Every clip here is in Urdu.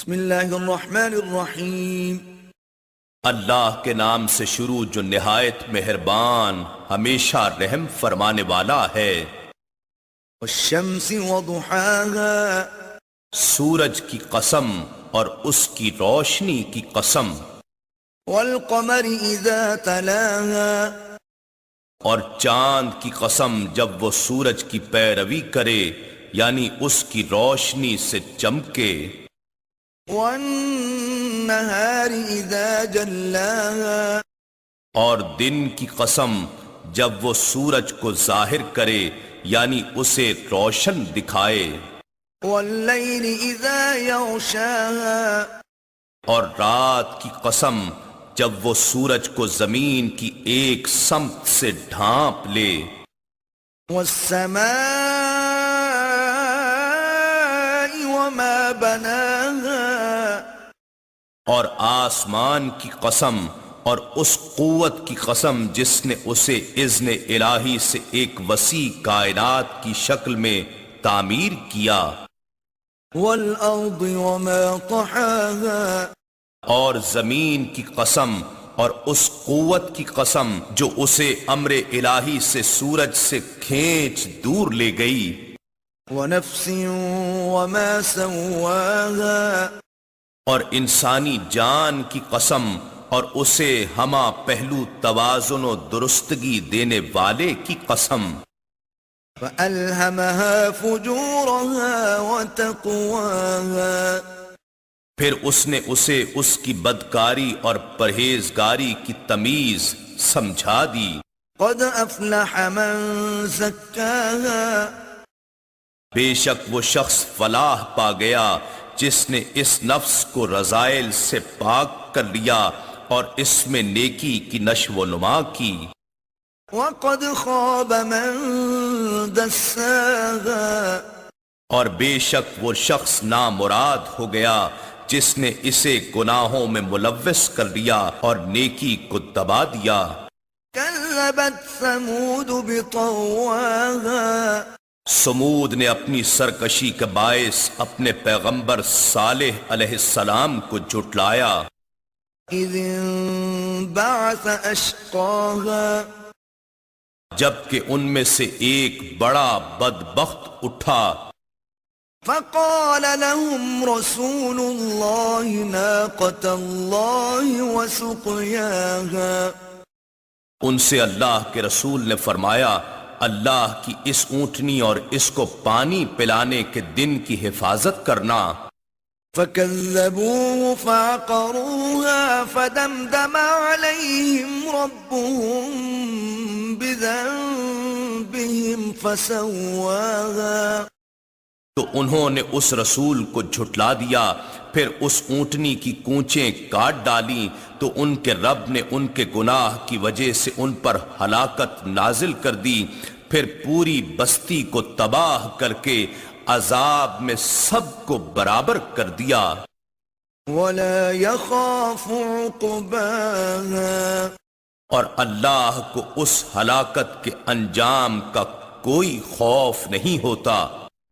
بسم اللہ الرحمن الرحیم۔ اللہ کے نام سے شروع جو نہایت مہربان ہمیشہ رحم فرمانے والا ہے۔ والشمس وضحاها، سورج کی قسم اور اس کی روشنی کی قسم، والقمر اذا تلاها، اور چاند کی قسم جب وہ سورج کی پیروی کرے یعنی اس کی روشنی سے چمکے، والنہار اذا جلاها، اور دن کی قسم جب وہ سورج کو ظاہر کرے یعنی اسے روشن دکھائے، واللیل اذا یغشاها، اور رات کی قسم جب وہ سورج کو زمین کی ایک سمت سے ڈھانپ لے، والسماء وما بناها، اور آسمان کی قسم اور اس قوت کی قسم جس نے اسے اذن الہی سے ایک وسیع کائنات کی شکل میں تعمیر کیا، والارض وما طحاها، اور زمین کی قسم اور اس قوت کی قسم جو اسے امر الہی سے سورج سے کھینچ دور لے گئی، ونفس وما سواها، اور انسانی جان کی قسم اور اسے ہمہ پہلو توازن و درستگی دینے والے کی قسم، فألهمها فجورها وتقواها، پھر اس نے اسے اس کی بدکاری اور پرہیزگاری کی تمیز سمجھا دی۔ قد افلح من زکاها، بے شک وہ شخص فلاح پا گیا جس نے اس نفس کو رذائل سے پاک کر لیا اور اس میں نیکی کی نشو و نما کی، وقد خاب من دساها، اور بے شک وہ شخص نامراد ہو گیا جس نے اسے گناہوں میں ملوث کر لیا اور نیکی کو دبا دیا۔ كذبت ثمود بطواها، سمود نے اپنی سرکشی کے باعث اپنے پیغمبر صالح علیہ السلام کو جھٹلایا، اذ انبعث اشقاها، جبکہ ان میں سے ایک بڑا بدبخت اٹھا، فقال لهم رسول الله ناقة الله وسقياها، ان سے اللہ کے رسول نے فرمایا اللہ کی اس اونٹنی اور اس کو پانی پلانے کے دن کی حفاظت کرنا۔ فكذبوه فعقروها فدمدم عليهم ربهم بذنبهم فسواها، تو انہوں نے اس رسول کو جھٹلا دیا، پھر اس اونٹنی کی کونچیں کاٹ ڈالیں تو ان کے رب نے ان کے گناہ کی وجہ سے ان پر ہلاکت نازل کر دی، پھر پوری بستی کو تباہ کر کے عذاب میں سب کو برابر کر دیا۔ ولا يخاف عقباها، اور اللہ کو اس ہلاکت کے انجام کا کوئی خوف نہیں ہوتا۔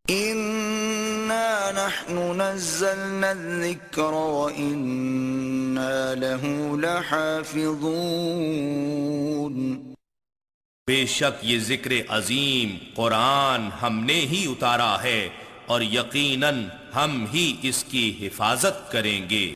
إنا نحن نزلنا الذكر وإنا له لحافظون، بے شک یہ ذکر عظیم قرآن ہم نے ہی اتارا ہے اور یقیناً ہم ہی اس کی حفاظت کریں گے۔